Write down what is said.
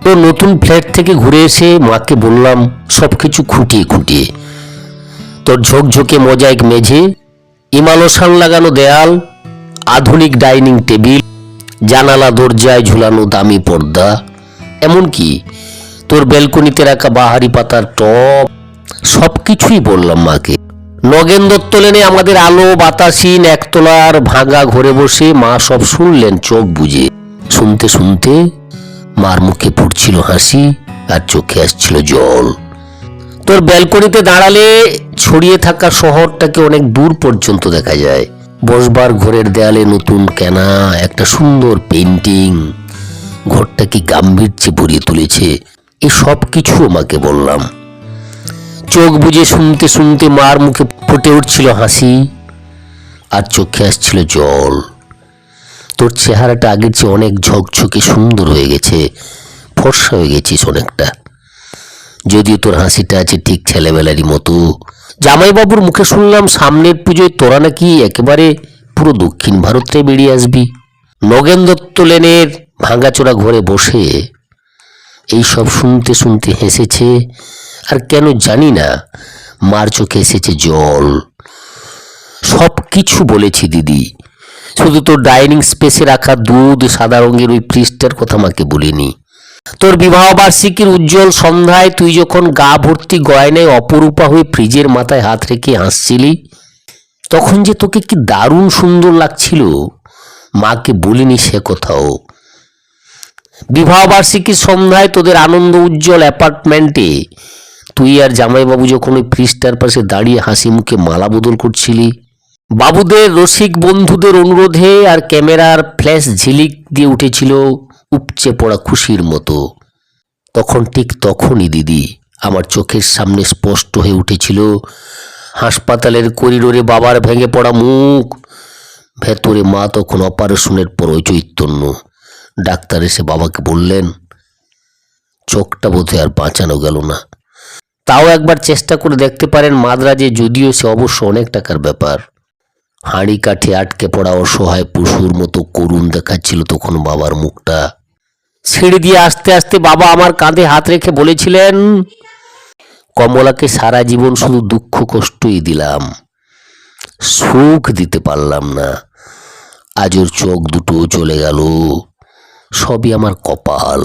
তো নতুন ফ্ল্যাট থেকে ঘুরে এসে মাকে বললাম সবকিছু খুঁটিয়ে খুঁটিয়ে। তোর ঝোঁকঝোঁকে মোজাইক মেঝে, ইমালোশান লাগানো দেয়াল, আধুনিক ডাইনিং টেবিল, জানালা দরজায় ঝুলানো দামি পর্দা, এমনকি তোর ব্যালকনিতে রাখা বাহারি পাতার টব, সবকিছুই বললাম মাকে। নগেন দত্ত লেনে আমাদের আলো বাতাসীন একতলার ভাঙা ঘরে বসে মা সব শুনলেন চোখ বুজে। শুনতে শুনতে মার মুখে ফুটছিল হাসি আর চোখে আসছিল জল। তোর ব্যালকনিতে দাঁড়ালে ছড়িয়ে থাকা শহরটাকে অনেক দূর পর্যন্ত দেখা যায়। বসবার ঘরের দেয়ালে নতুন কেনা একটা সুন্দর পেইন্টিং ঘরটাকে গাম্ভীর্যে ভরিয়ে তুলেছে। এই সব কিছু মাকে বললাম। চোখ বুজে শুনতে শুনতে মার মুখে ফুটে উঠছিল হাসি আর চোখে আসছিল জল। তোর চেহারাটা আগের চেয়ে অনেক ঝকঝকে সুন্দর হয়ে গেছে, ফর্সা হয়ে গেছিস অনেকটা। যদিও তোর হাসিটা আছে ঠিক ছেলেবেলারই মতো। জামাইবাবুর মুখে শুনলাম সামনের পুজোয় তোরা নাকি একেবারে পুরো দক্ষিণ ভারতে বেরিয়ে আসবি। নগেন দত্ত লেনের ভাঙাচোরা ঘরে বসে এইসব শুনতে শুনতে হেসেছে, আর কেন জানি না মার চোখে এসেছে জল। সব কিছু বলেছি দিদি, শুধু তোর ডাইনিং স্পেসে রাখা দুধ সাদা রঙের ওই ফ্রিজটার কথা মাকে বলিনি। তোর বিবাহ বার্ষিকীর উজ্জ্বল সন্ধ্যায় তুই যখন গা ভর্তি গয়নায় অপরূপা হয়ে ফ্রিজের মাথায় হাত রেখে হাসছিলি, তখন যে তোকে কি দারুণ সুন্দর লাগছিল মাকে বলিনি সে কথাও। বিবাহ বার্ষিকীর সন্ধ্যায় তোদের আনন্দ উজ্জ্বল অ্যাপার্টমেন্টে তুই আর জামাইবাবু যখন ওই ফ্রিজটার পাশে দাঁড়িয়ে হাসি মুখে মালা বদল করছিলি, বাবুদের রসিক বন্ধুদের অনুরোধে আর ক্যামেরার ফ্ল্যাশ ঝিলিক দিয়ে উঠেছিল উপচে পড়া খুশির মতো, তখন ঠিক তখনই দিদি আমার চোখের সামনে স্পষ্ট হয়ে উঠেছিল হাসপাতালের করিডোরে বাবার ভেঙে পড়া মুখ, ভেতরে মা তখন অপারেশনের পর ওই চৈতন্য। ডাক্তার এসে বাবাকে বললেন চোখটা বোধহয় আর বাঁচানো গেল না, তাও একবার চেষ্টা করে দেখতে পারেন মাদ্রাজে, যদিও সে অবশ্য অনেক টাকার ব্যাপার। হাঁড়ি কাঠে আটকে পড়া অসহায় পশুর মতো করুণ দেখাচ্ছিল তখন বাবার মুখটা। সিঁড়ি দিয়ে আস্তে আস্তে বাবা আমার কাঁধে হাত রেখে বলেছিলেন, কমলাকে সারা জীবন শুধু দুঃখ কষ্টই দিলাম, সুখ দিতে পারলাম না। আজ ওর চোখ দুটো চলে গেল, সবই আমার কপাল।